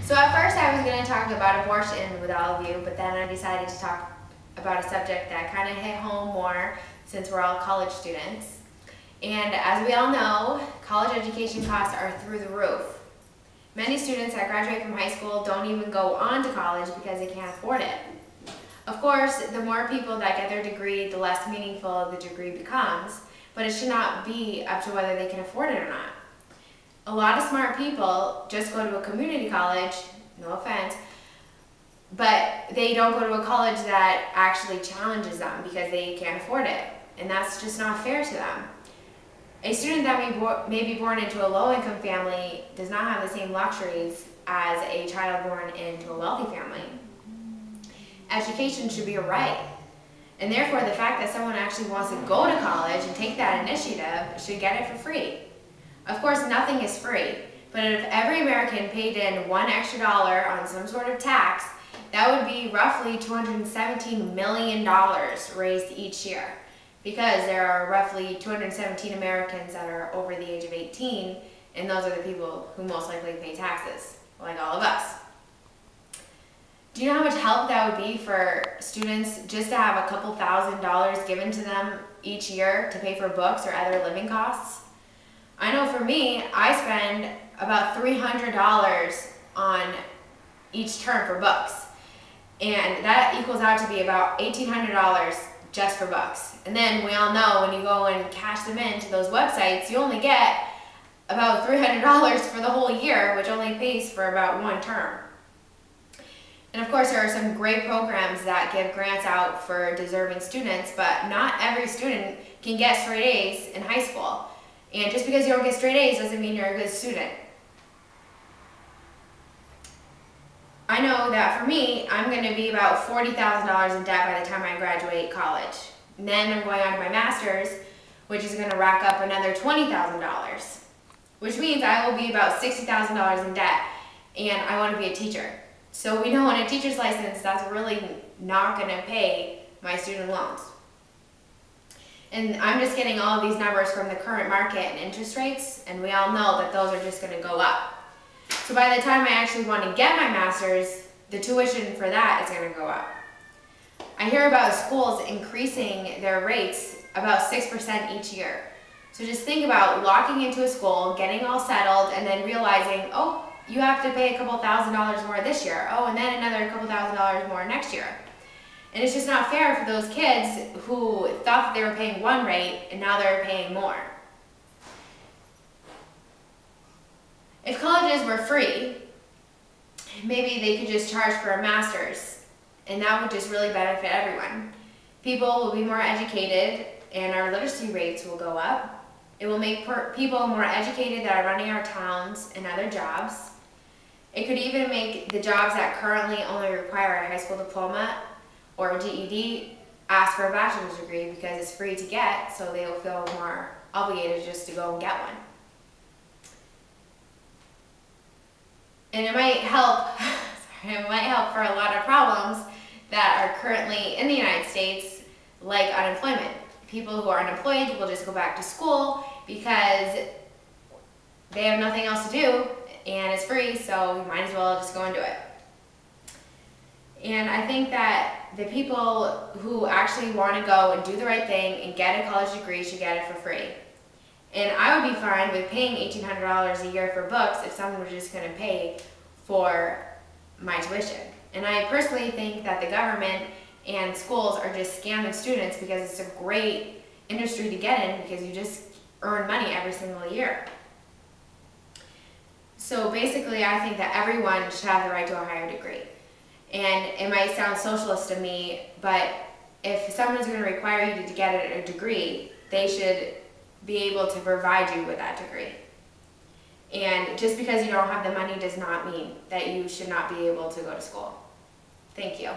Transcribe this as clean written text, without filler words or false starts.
So at first I was going to talk about abortion with all of you, but then I decided to talk about a subject that kind of hit home more since we're all college students. And as we all know, college education costs are through the roof. Many students that graduate from high school don't even go on to college because they can't afford it. Of course, the more people that get their degree, the less meaningful the degree becomes, but it should not be up to whether they can afford it or not. A lot of smart people just go to a community college, no offense, but they don't go to a college that actually challenges them because they can't afford it, and that's just not fair to them. A student that may be born into a low-income family does not have the same luxuries as a child born into a wealthy family. Education should be a right, and therefore the fact that someone actually wants to go to college and take that initiative should get it for free. Of course, nothing is free, but if every American paid in $1 extra on some sort of tax, that would be roughly $217 million raised each year, because there are roughly 217 Americans that are over the age of 18, and those are the people who most likely pay taxes, like all of us. Do you know how much help that would be for students just to have a couple $1,000s given to them each year to pay for books or other living costs? I know for me, I spend about $300 on each term for books, and that equals out to be about $1,800 just for books. And then we all know when you go and cash them into those websites, you only get about $300 for the whole year, which only pays for about one term. And of course, there are some great programs that give grants out for deserving students, but not every student can get straight A's in high school. And just because you don't get straight A's doesn't mean you're a good student. I know that for me, I'm going to be about $40,000 in debt by the time I graduate college. And then I'm going on to my master's, which is going to rack up another $20,000, which means I will be about $60,000 in debt, and I want to be a teacher. So we know on a teacher's license, that's really not going to pay my student loans. And I'm just getting all of these numbers from the current market and interest rates, and we all know that those are just going to go up. So by the time I actually want to get my master's, the tuition for that is going to go up. I hear about schools increasing their rates about 6% each year. So just think about locking into a school, getting all settled, and then realizing, oh, you have to pay a couple $1,000s more this year. Oh, and then another couple $1,000s more next year. And it's just not fair for those kids who thought that they were paying one rate and now they're paying more. If colleges were free, maybe they could just charge for a master's, and that would just really benefit everyone. People will be more educated and our literacy rates will go up. It will make people more educated that are running our towns and other jobs. It could even make the jobs that currently only require a high school diploma or a GED ask for a bachelor's degree because it's free to get, so they will feel more obligated just to go and get one. And it might help, for a lot of problems that are currently in the United States, like unemployment. People who are unemployed will just go back to school because they have nothing else to do and it's free, so you might as well just go and do it. And I think that the people who actually want to go and do the right thing and get a college degree should get it for free. And I would be fine with paying $1,800 a year for books if someone was just going to pay for my tuition. And I personally think that the government and schools are just scamming students because it's a great industry to get in because you just earn money every single year. So basically, I think that everyone should have the right to a higher degree. And it might sound socialist to me, but if someone's going to require you to get a degree, they should be able to provide you with that degree. And just because you don't have the money does not mean that you should not be able to go to school. Thank you.